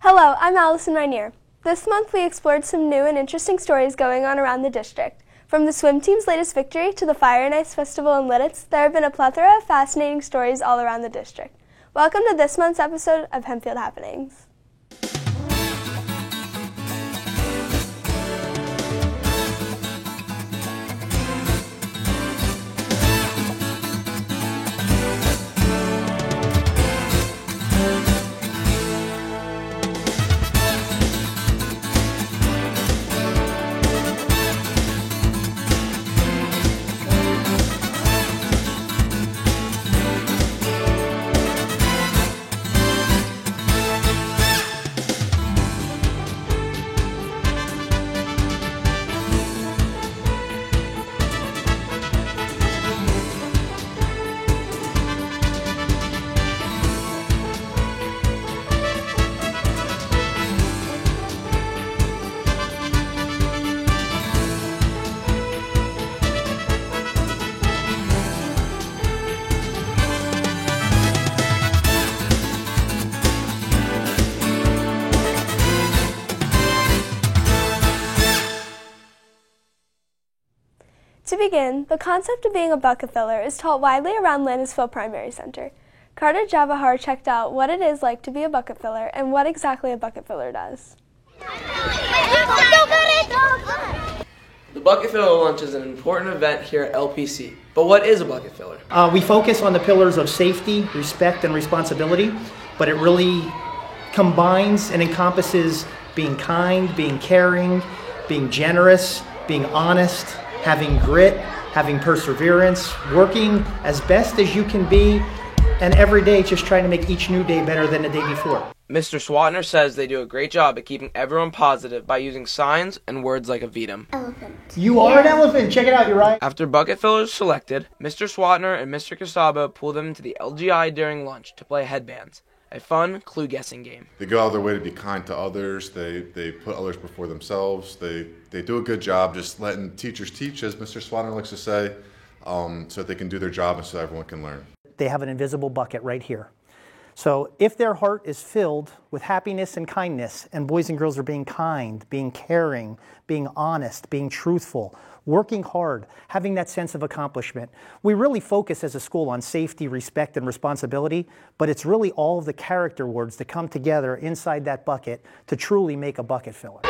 Hello, I'm Allison Rainier. This month we explored some new and interesting stories going on around the district. From the swim team's latest victory to the Fire and Ice Festival in Lidditz, there have been a plethora of fascinating stories all around the district. Welcome to this month's episode of Hempfield Happenings. To begin, the concept of being a bucket filler is taught widely around Landisville Primary Center. Carter Javahar checked out what it is like to be a bucket filler and what exactly a bucket filler does. The Bucket Filler Lunch is an important event here at LPC. But what is a bucket filler? We focus on the pillars of safety, respect, and responsibility, but it really combines and encompasses being kind, being caring, being generous, being honest, having grit, having perseverance, working as best as you can be, and every day just trying to make each new day better than the day before. Mr. Swatner says they do a great job at keeping everyone positive by using signs and words like Avidum. Elephant. You are an elephant. Check it out. You're right. After bucket fillers selected, Mr. Swatner and Mr. Casabo pull them into the LGI during lunch to play headbands, a fun clue-guessing game. They go out of their way to be kind to others. They put others before themselves. They do a good job just letting teachers teach, as Mr. Swatner likes to say, so that they can do their job and so everyone can learn. They have an invisible bucket right here. So if their heart is filled with happiness and kindness, and boys and girls are being kind, being caring, being honest, being truthful, working hard, having that sense of accomplishment, we really focus as a school on safety, respect, and responsibility, but it's really all of the character words that come together inside that bucket to truly make a bucket filler.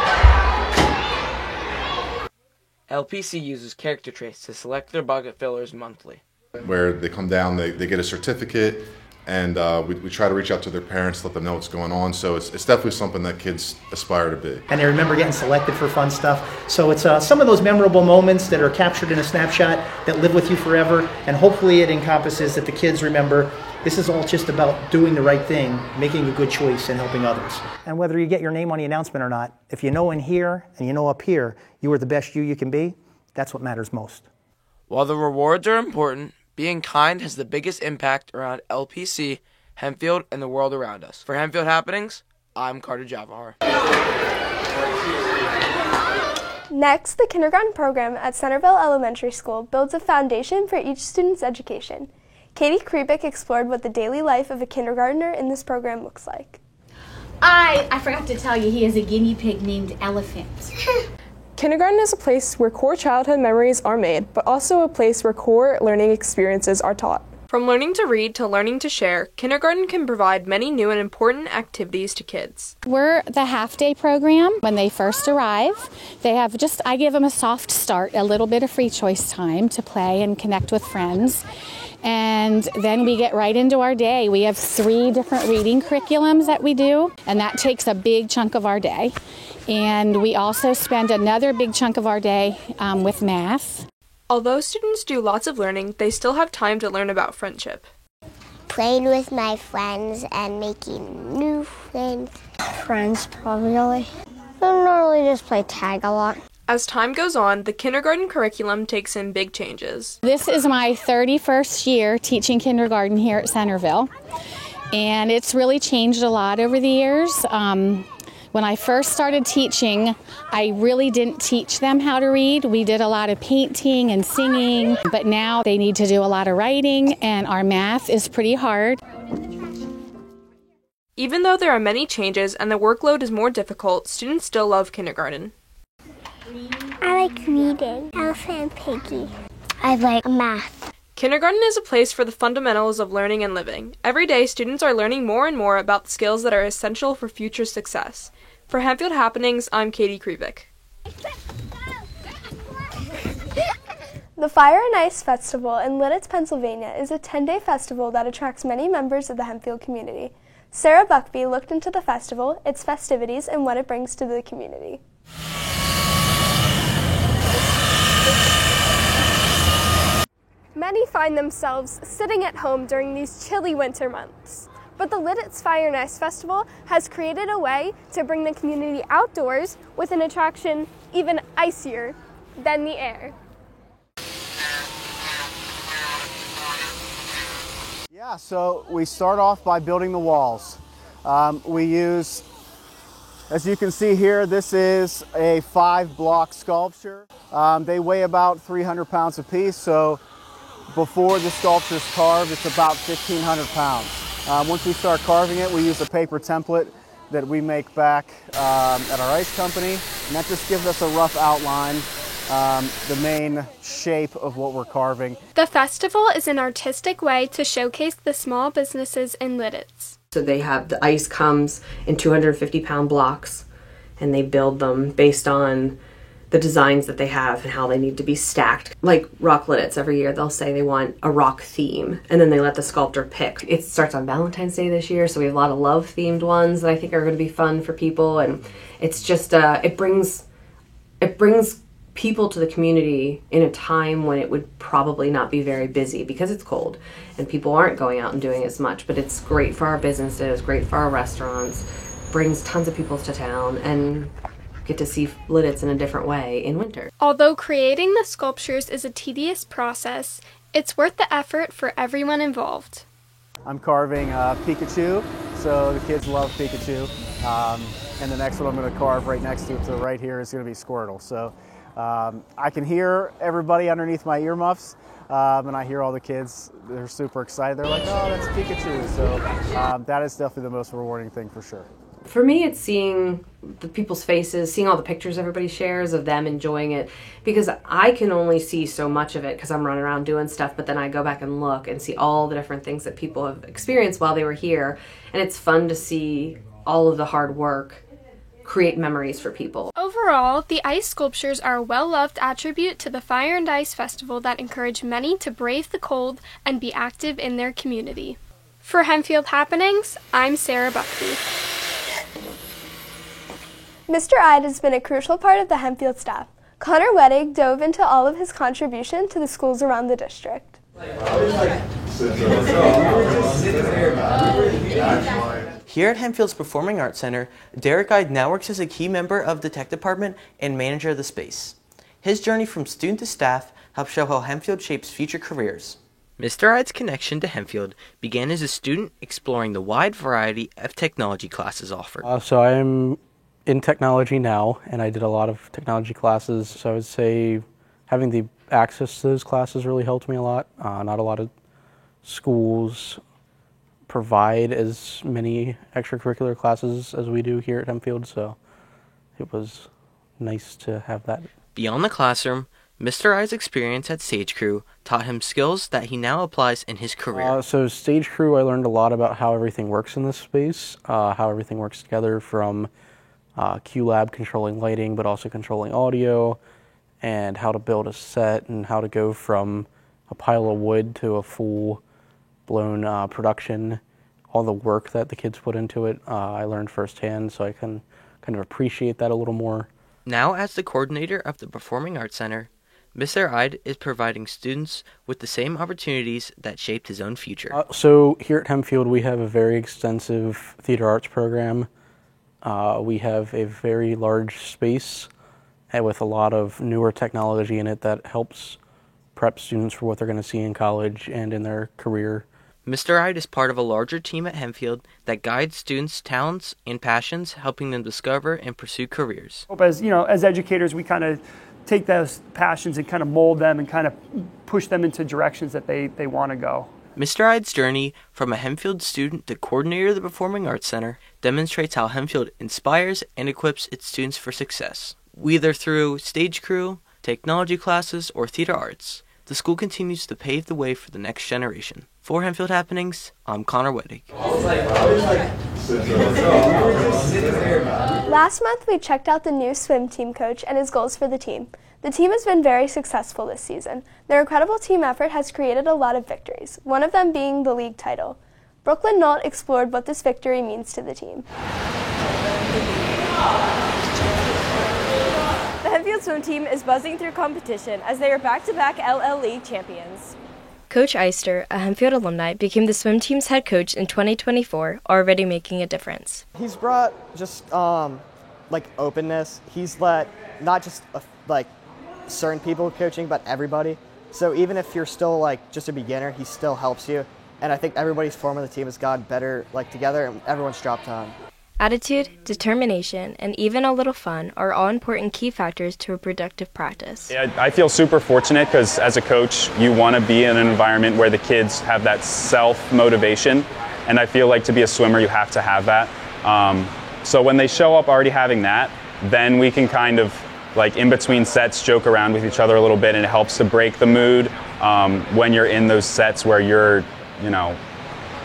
LPC uses character traits to select their bucket fillers monthly. Where they come down, they get a certificate, and we try to reach out to their parents, let them know what's going on. So it's definitely something that kids aspire to be. And they remember getting selected for fun stuff. So it's some of those memorable moments that are captured in a snapshot that live with you forever. And hopefully it encompasses that the kids remember this is all just about doing the right thing, making a good choice, and helping others. And whether you get your name on the announcement or not, if you know in here and you know up here, you are the best you can be, that's what matters most. While the rewards are important, being kind has the biggest impact around LPC, Hempfield, and the world around us. For Hempfield Happenings, I'm Carter Javahar. Next, the kindergarten program at Centerville Elementary School builds a foundation for each student's education. Katie Kriebik explored what the daily life of a kindergartner in this program looks like. I forgot to tell you, he is a guinea pig named Elephant. Kindergarten is a place where core childhood memories are made, but also a place where core learning experiences are taught. From learning to read to learning to share, kindergarten can provide many new and important activities to kids. We're the half-day program. When they first arrive, I give them a soft start, a little bit of free choice time to play and connect with friends. And then we get right into our day. We have 3 different reading curriculums that we do, and that takes a big chunk of our day. And we also spend another big chunk of our day with math. Although students do lots of learning, they still have time to learn about friendship. Playing with my friends and making new friends. Friends, probably. I normally just play tag a lot. As time goes on, the kindergarten curriculum takes in big changes. This is my 31st year teaching kindergarten here at Centerville, and it's really changed a lot over the years. When I first started teaching, I really didn't teach them how to read. We did a lot of painting and singing, but now they need to do a lot of writing, and our math is pretty hard. Even though there are many changes and the workload is more difficult, students still love kindergarten. I like reading. Elsa and Piggy. I like math. Kindergarten is a place for the fundamentals of learning and living. Every day, students are learning more and more about the skills that are essential for future success. For Hempfield Happenings, I'm Katie Krivik. The Fire and Ice Festival in Lidditz, Pennsylvania is a 10-day festival that attracts many members of the Hempfield community. Sarah Buckby looked into the festival, its festivities, and what it brings to the community. Many find themselves sitting at home during these chilly winter months. But the Lidditz Fire and Ice Festival has created a way to bring the community outdoors with an attraction even icier than the air. Yeah, so we start off by building the walls. We use, as you can see here, this is a 5-block sculpture. They weigh about 300 pounds apiece, so before the sculpture is carved, it's about 1,500 pounds. Once we start carving it, we use a paper template that we make back at our ice company, and that just gives us a rough outline, the main shape of what we're carving. The festival is an artistic way to showcase the small businesses in Lidditz. So they have, the ice comes in 250-pound blocks, and they build them based on the designs that they have and how they need to be stacked. Like Rock Lidditz, every year they'll say they want a rock theme, and then they let the sculptor pick. It starts on Valentine's Day this year, so we have a lot of love-themed ones that I think are going to be fun for people, and it's just, it brings people to the community in a time when it would probably not be very busy because it's cold and people aren't going out and doing as much, but it's great for our businesses, great for our restaurants, brings tons of people to town, and get to see Lidditz in a different way in winter. Although creating the sculptures is a tedious process, it's worth the effort for everyone involved. I'm carving Pikachu, so the kids love Pikachu. And the next one I'm going to carve right next to it, so right here, is going to be Squirtle. So I can hear everybody underneath my earmuffs, and I hear all the kids. They're super excited. They're like, oh, that's Pikachu. So that is definitely the most rewarding thing for sure. For me, it's seeing the people's faces, seeing all the pictures everybody shares of them enjoying it, because I can only see so much of it because I'm running around doing stuff, but then I go back and look and see all the different things that people have experienced while they were here, and it's fun to see all of the hard work create memories for people. Overall, the ice sculptures are a well-loved attribute to the Fire and Ice Festival that encourage many to brave the cold and be active in their community. For Hempfield Happenings, I'm Sarah Buckby. Mr. Ide has been a crucial part of the Hempfield staff. Connor Wettig dove into all of his contribution to the schools around the district. Here at Hempfield's Performing Arts Center, Derek Ide now works as a key member of the tech department and manager of the space. His journey from student to staff helps show how Hempfield shapes future careers. Mr. Ide's connection to Hempfield began as a student exploring the wide variety of technology classes offered. So I'm in technology now, and I did a lot of technology classes, so I would say having the access to those classes really helped me a lot. Not a lot of schools provide as many extracurricular classes as we do here at Hempfield, so it was nice to have that. Beyond the classroom, Mr. Ide's experience at Stage Crew taught him skills that he now applies in his career. So Stage Crew, I learned a lot about how everything works in this space, how everything works together, from QLab controlling lighting, but also controlling audio, and how to build a set, and how to go from a pile of wood to a full-blown production. All the work that the kids put into it, I learned firsthand, so I can kind of appreciate that a little more. Now, as the coordinator of the Performing Arts Center, Mr. Ide is providing students with the same opportunities that shaped his own future. So here at Hempfield, we have a very extensive theater arts program. We have a very large space with a lot of newer technology in it that helps prep students for what they're going to see in college and in their career. Mr. Ide is part of a larger team at Hempfield that guides students' talents and passions, helping them discover and pursue careers. As educators, we kind of take those passions and kind of mold them and kind of push them into directions that they want to go. Mr. Hyde's journey from a Hempfield student to coordinator of the Performing Arts Center demonstrates how Hempfield inspires and equips its students for success, whether through stage crew, technology classes, or theater arts. The school continues to pave the way for the next generation. For Hempfield Happenings, I'm Connor Wettig. Last month, we checked out the new swim team coach and his goals for the team. The team has been very successful this season. Their incredible team effort has created a lot of victories, one of them being the league title. Brooklyn Nolt explored what this victory means to the team. The Hempfield swim team is buzzing through competition as they are back-to-back LL League champions. Coach Eister, a Hempfield alumni, became the swim team's head coach in 2024, already making a difference. He's brought just openness. He's let not just certain people coaching, but everybody. So even if you're still just a beginner, he still helps you. And I think everybody's form of the team has gotten better together, and everyone's dropped on. Attitude, determination, and even a little fun are all important key factors to a productive practice. Yeah, I feel super fortunate because as a coach, you want to be in an environment where the kids have that self-motivation. And I feel like to be a swimmer, you have to have that. So when they show up already having that, then we can kind of in between sets joke around with each other a little bit, and it helps to break the mood when you're in those sets where you're,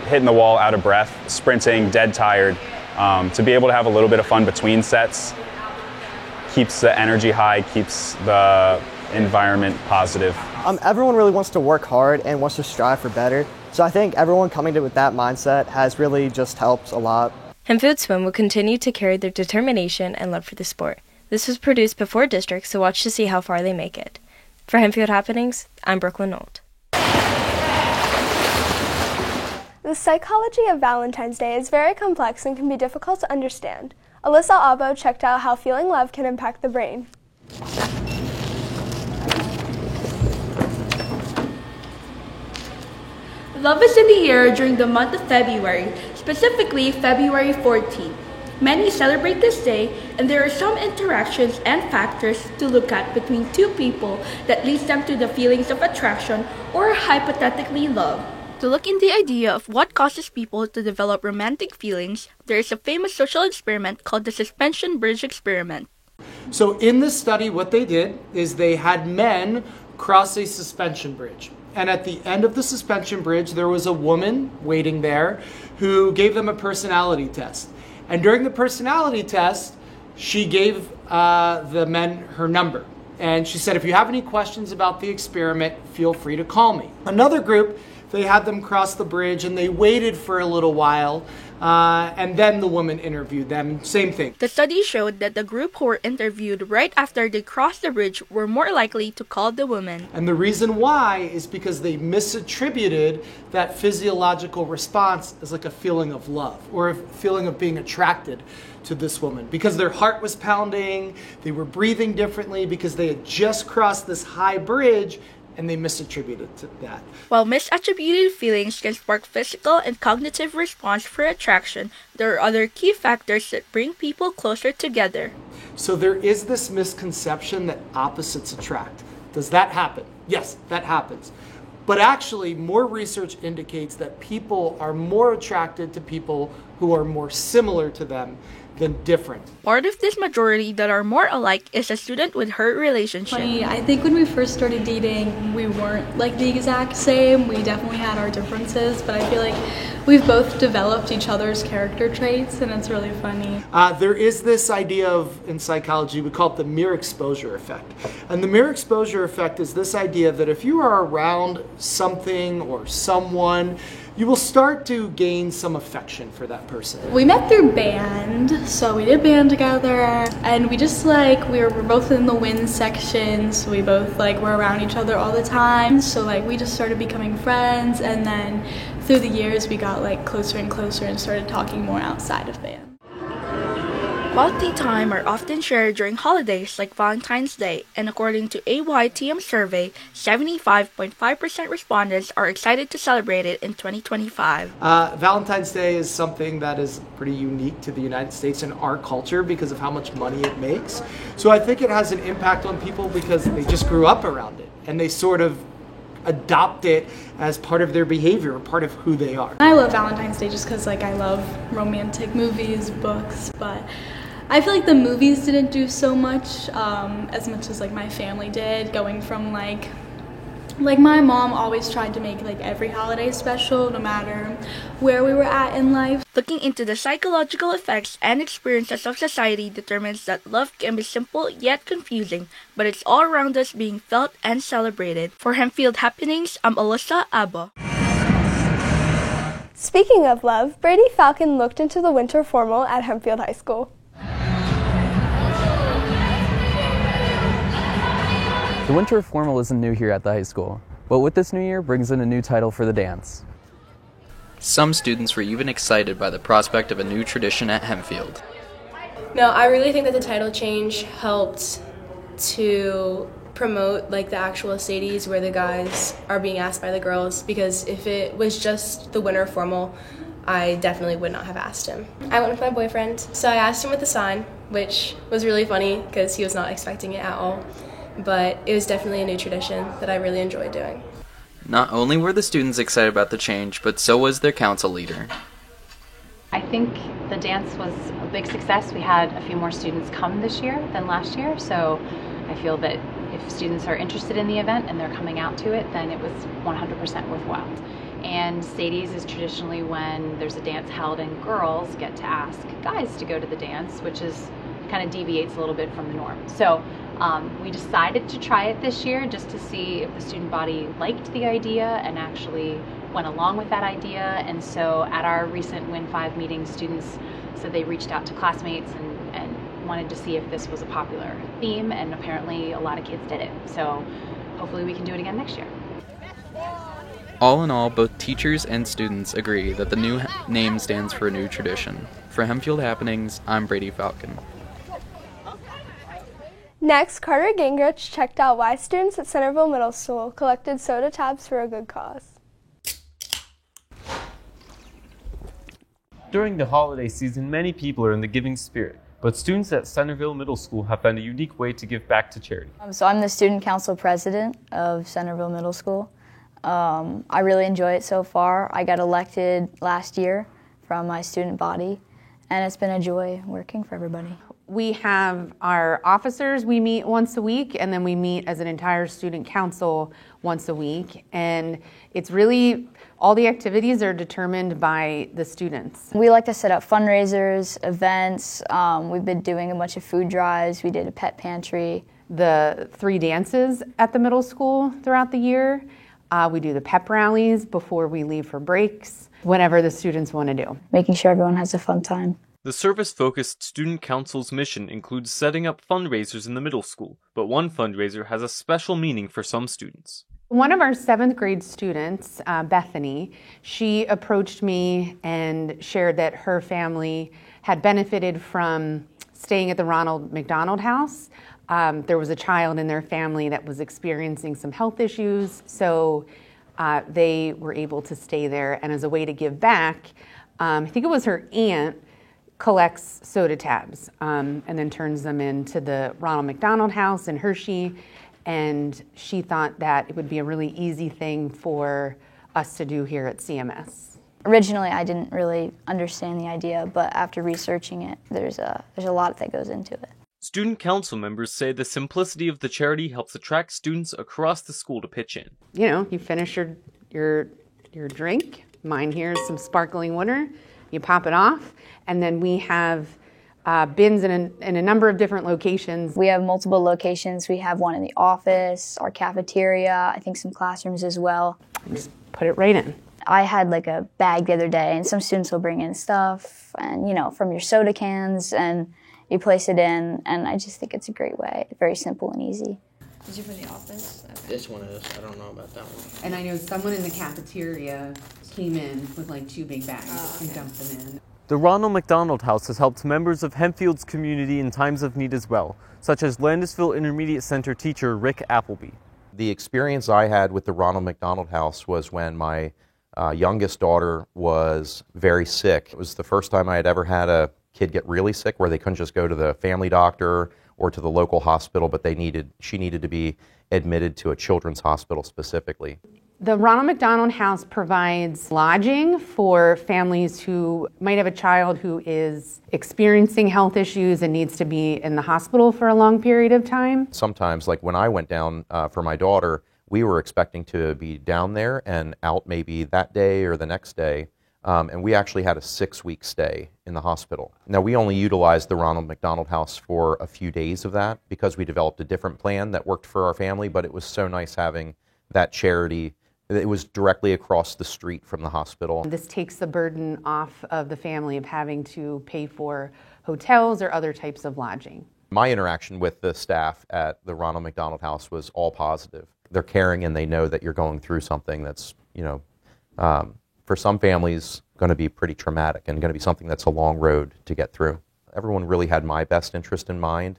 hitting the wall out of breath, sprinting, dead tired. To be able to have a little bit of fun between sets keeps the energy high, keeps the environment positive. Everyone really wants to work hard and wants to strive for better. So I think everyone coming to with that mindset has really just helped a lot. Hempfield Swim will continue to carry their determination and love for the sport. This was produced before district, so watch to see how far they make it. For Hempfield Happenings, I'm Brooklyn Nolt. The psychology of Valentine's Day is very complex and can be difficult to understand. Alyssa Abo checked out how feeling love can impact the brain. Love is in the air during the month of February, specifically February 14th. Many celebrate this day, and there are some interactions and factors to look at between two people that leads them to the feelings of attraction or hypothetically love. To look into the idea of what causes people to develop romantic feelings, there is a famous social experiment called the suspension bridge experiment. So in this study, what they did is they had men cross a suspension bridge. And at the end of the suspension bridge, there was a woman waiting there who gave them a personality test. And during the personality test, she gave the men her number. And she said, if you have any questions about the experiment, feel free to call me. Another group, they had them cross the bridge and they waited for a little while. And then the woman interviewed them. Same thing. The study showed that the group who were interviewed right after they crossed the bridge were more likely to call the woman. And the reason why is because they misattributed that physiological response as like a feeling of love or a feeling of being attracted to this woman. Because their heart was pounding, they were breathing differently because they had just crossed this high bridge, and they misattributed to that. While misattributed feelings can spark physical and cognitive response for attraction, there are other key factors that bring people closer together. So there is this misconception that opposites attract. Does that happen? Yes, that happens. But actually, more research indicates that people are more attracted to people who are more similar to them than different. Part of this majority that are more alike is a student with her relationship. I think when we first started dating, we weren't like the exact same. We definitely had our differences, but I feel like we've both developed each other's character traits, and it's really funny. There is this idea of, in psychology, we call it the mere exposure effect. And the mere exposure effect is this idea that if you are around something or someone, you will start to gain some affection for that person. We met through band, so we did band together, and we just we were both in the WIN section, so we both were around each other all the time. So we just started becoming friends, and then through the years we got closer and closer and started talking more outside of band. Quality time are often shared during holidays like Valentine's Day, and according to AYTM survey, 75.5% respondents are excited to celebrate it in 2025. Valentine's Day is something that is pretty unique to the United States and our culture because of how much money it makes. So I think it has an impact on people because they just grew up around it and they sort of adopt it as part of their behavior, part of who they are. I love Valentine's Day just because I love romantic movies, books, but I feel like the movies didn't do so much as my family did, going from like my mom always tried to make every holiday special no matter where we were at in life. Looking into the psychological effects and experiences of society determines that love can be simple yet confusing, but it's all around us being felt and celebrated. For Hempfield Happenings, I'm Alyssa Abba. Speaking of love, Brady Falcon looked into the winter formal at Hempfield High School. The winter formal isn't new here at the high school, but with this new year brings in a new title for the dance. Some students were even excited by the prospect of a new tradition at Hempfield. No, I really think that the title change helped to promote the actual Sadies where the guys are being asked by the girls, because if it was just the winter formal, I definitely would not have asked him. I went with my boyfriend, so I asked him with the sign, which was really funny because he was not expecting it at all. But it was definitely a new tradition that I really enjoyed doing. Not only were the students excited about the change, but so was their council leader. I think the dance was a big success. We had a few more students come this year than last year, so I feel that if students are interested in the event and they're coming out to it, then it was 100% worthwhile. And Sadie's is traditionally when there's a dance held and girls get to ask guys to go to the dance, which is kind of deviates a little bit from the norm. So we decided to try it this year just to see if the student body liked the idea and actually went along with that idea. And so at our recent Win 5 meeting, students said they reached out to classmates and wanted to see if this was a popular theme, and apparently a lot of kids did it. So hopefully we can do it again next year. All in all, both teachers and students agree that the new name stands for a new tradition. For Hempfield Happenings, I'm Brady Falcon. Next, Carter Gingrich checked out why students at Centerville Middle School collected soda tabs for a good cause. During the holiday season, many people are in the giving spirit, but students at Centerville Middle School have found a unique way to give back to charity. So I'm the student council president of Centerville Middle School. I really enjoy it so far. I got elected last year from my student body, and it's been a joy working for everybody. We have our officers, we meet once a week, and then we meet as an entire student council once a week. And it's really, all the activities are determined by the students. We like to set up fundraisers, events. We've been doing a bunch of food drives. We did a pet pantry. The 3 dances at the middle school throughout the year. We do the pep rallies before we leave for breaks, whatever the students want to do. Making sure everyone has a fun time. The service-focused student council's mission includes setting up fundraisers in the middle school, but one fundraiser has a special meaning for some students. One of our 7th grade students, Bethany, she approached me and shared that her family had benefited from staying at the Ronald McDonald House. There was a child in their family that was experiencing some health issues, so they were able to stay there. And as a way to give back, I think it was her aunt collects soda tabs and then turns them into the Ronald McDonald House in Hershey, and she thought that it would be a really easy thing for us to do here at CMS. Originally, I didn't really understand the idea, but after researching it, there's a lot that goes into it. Student council members say the simplicity of the charity helps attract students across the school to pitch in. You know, you finish your drink. Mine here is some sparkling water. You pop it off, and then we have bins in a number of different locations. We have multiple locations. We have one in the office, our cafeteria, I think some classrooms as well. Just put it right in. I had like a bag the other day, and some students will bring in stuff, and from your soda cans, and you place it in, and I just think it's a great way. Very simple and easy. Is it for the office? This one is. I don't know about that one. And I know someone in the cafeteria came in with like 2 big bags and dumped them in. The Ronald McDonald House has helped members of Hempfield's community in times of need as well, such as Landisville Intermediate Center teacher Rick Appleby. The experience I had with the Ronald McDonald House was when my youngest daughter was very sick. It was the first time I had ever had a kid get really sick where they couldn't just go to the family doctor or to the local hospital, but she needed to be admitted to a children's hospital specifically. The Ronald McDonald House provides lodging for families who might have a child who is experiencing health issues and needs to be in the hospital for a long period of time. Sometimes, like when I went down for my daughter, we were expecting to be down there and out maybe that day or the next day, and we actually had a 6-week stay in the hospital. Now, we only utilized the Ronald McDonald House for a few days of that because we developed a different plan that worked for our family, but it was so nice having that charity. It was directly across the street from the hospital. This takes the burden off of the family of having to pay for hotels or other types of lodging. My interaction with the staff at the Ronald McDonald House was all positive. They're caring and they know that you're going through something that's, for some families going to be pretty traumatic and going to be something that's a long road to get through. Everyone really had my best interest in mind.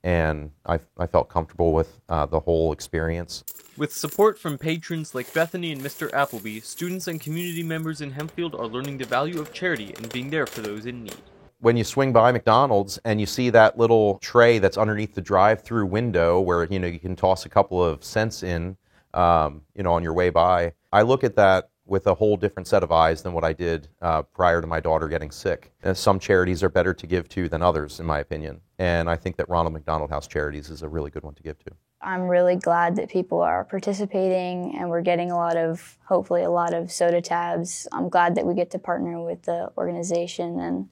And I felt comfortable with the whole experience. With support from patrons like Bethany and Mr. Appleby, students and community members in Hempfield are learning the value of charity and being there for those in need. When you swing by McDonald's and you see that little tray that's underneath the drive-through window where you can toss a couple of cents in, on your way by, I look at that with a whole different set of eyes than what I did prior to my daughter getting sick. And some charities are better to give to than others, in my opinion. And I think that Ronald McDonald House Charities is a really good one to give to. I'm really glad that people are participating and we're getting hopefully a lot of soda tabs. I'm glad that we get to partner with the organization and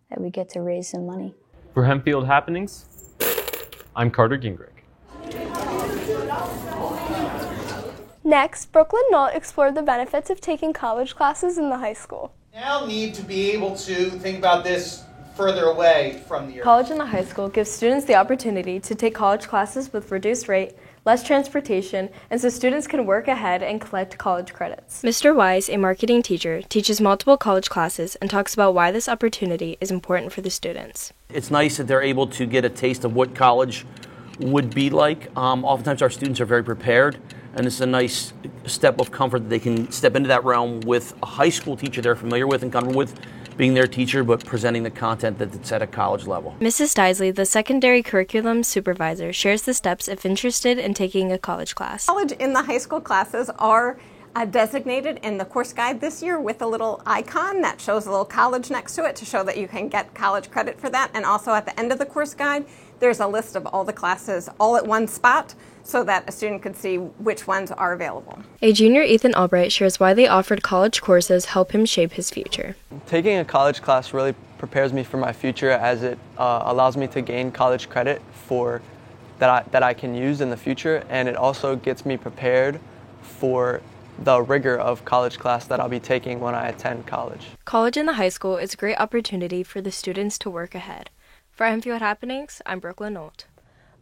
that we get to raise some money. For Hempfield Happenings, I'm Carter Gingrich. Next, Brooklyn Knoll explored the benefits of taking college classes in the high school. Now need to be able to think about this further away from the earth. College in the high school gives students the opportunity to take college classes with reduced rate, less transportation, and so students can work ahead and collect college credits. Mr. Wise, a marketing teacher, teaches multiple college classes and talks about why this opportunity is important for the students. It's nice that they're able to get a taste of what college would be like. Oftentimes our students are very prepared, and it's a nice step of comfort that they can step into that realm with a high school teacher they're familiar with and comfortable with, being their teacher, but presenting the content that's at a college level. Mrs. Steisley, the secondary curriculum supervisor, shares the steps if interested in taking a college class. College in the high school classes are designated in the course guide this year with a little icon that shows a little college next to it to show that you can get college credit for that. And also at the end of the course guide, there's a list of all the classes all at one spot so that a student can see which ones are available. A junior, Ethan Albright, shares why they offered college courses help him shape his future. Taking a college class really prepares me for my future as it allows me to gain college credit that I can use in the future, and it also gets me prepared for the rigor of college class that I'll be taking when I attend college. College in the high school is a great opportunity for the students to work ahead. For Hempfield Happenings, I'm Brooklyn Nolt.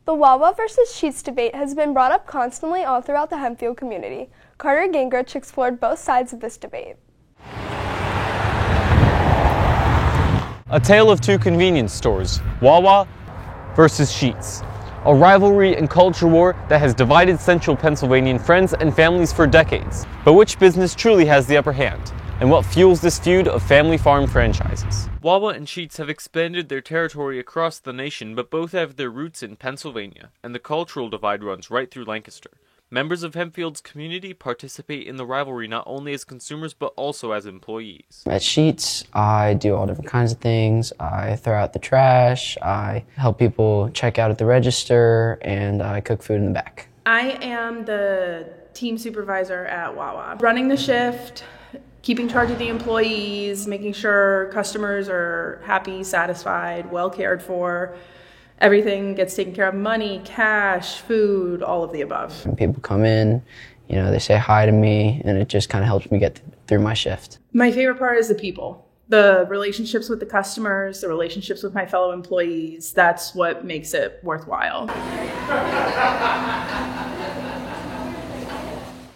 The Wawa versus Sheetz debate has been brought up constantly all throughout the Hempfield community. Carter Gingrich explored both sides of this debate. A tale of two convenience stores, Wawa versus Sheetz. A rivalry and culture war that has divided central Pennsylvanian friends and families for decades. But which business truly has the upper hand? And what fuels this feud of family farm franchises? Wawa and Sheetz have expanded their territory across the nation, but both have their roots in Pennsylvania, and the cultural divide runs right through Lancaster. Members of Hempfield's community participate in the rivalry not only as consumers, but also as employees. At Sheetz, I do all different kinds of things. I throw out the trash, I help people check out at the register, and I cook food in the back. I am the team supervisor at Wawa, running the shift, keeping charge of the employees, making sure customers are happy, satisfied, well cared for. Everything gets taken care of, money, cash, food, all of the above. When people come in, they say hi to me, and it just kind of helps me get through my shift. My favorite part is the people. The relationships with the customers, the relationships with my fellow employees, that's what makes it worthwhile.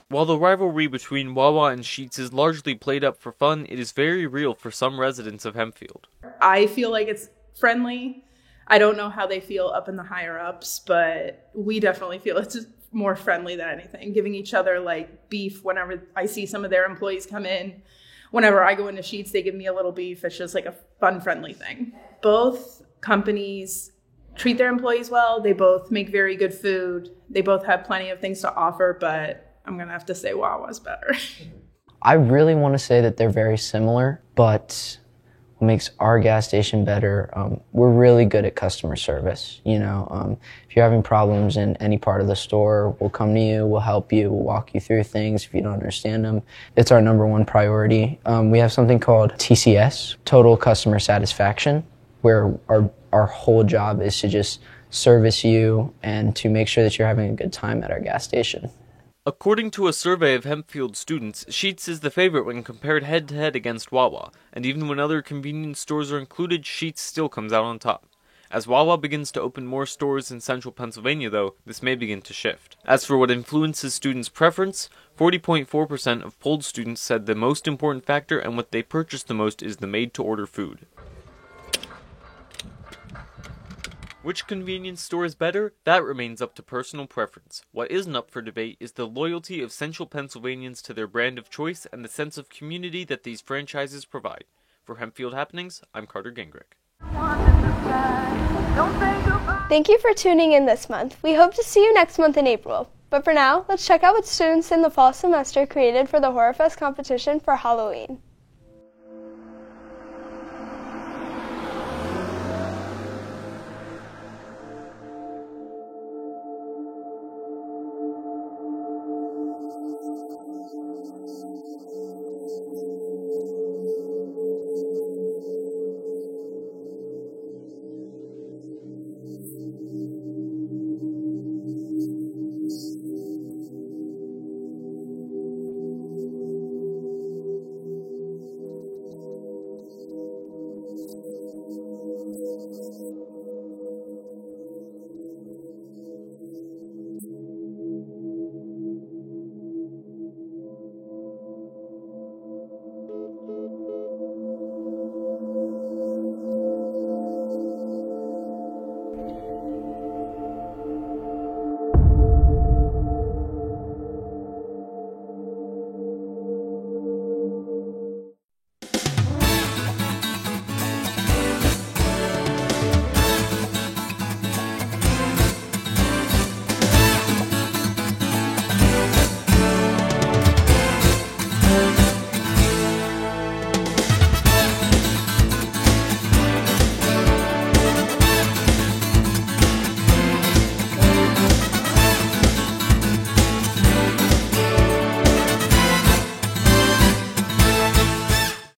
While the rivalry between Wawa and Sheetz is largely played up for fun, it is very real for some residents of Hempfield. I feel like it's friendly. I don't know how they feel up in the higher ups, but we definitely feel it's more friendly than anything, giving each other like beef whenever I see some of their employees come in. Whenever I go into Sheetz, they give me a little beef. It's just like a fun, friendly thing. Both companies treat their employees well. They both make very good food. They both have plenty of things to offer, but I'm going to have to say Wawa's better. I really want to say that they're very similar, but what makes our gas station better, we're really good at customer service. You know, if you're having problems in any part of the store, we'll come to you, we'll help you, we'll walk you through things if you don't understand them. It's our number one priority. We have something called TCS, Total Customer Satisfaction, where our whole job is to just service you and to make sure that you're having a good time at our gas station. According to a survey of Hempfield students, Sheetz is the favorite when compared head-to-head against Wawa, and even when other convenience stores are included, Sheetz still comes out on top. As Wawa begins to open more stores in central Pennsylvania, though, this may begin to shift. As for what influences students' preference, 40.4% of polled students said the most important factor and what they purchase the most is the made-to-order food. Which convenience store is better? That remains up to personal preference. What isn't up for debate is the loyalty of central Pennsylvanians to their brand of choice and the sense of community that these franchises provide. For Hempfield Happenings, I'm Carter Gingrich. Thank you for tuning in this month. We hope to see you next month in April. But for now, let's check out what students in the fall semester created for the HorrorFest competition for Halloween.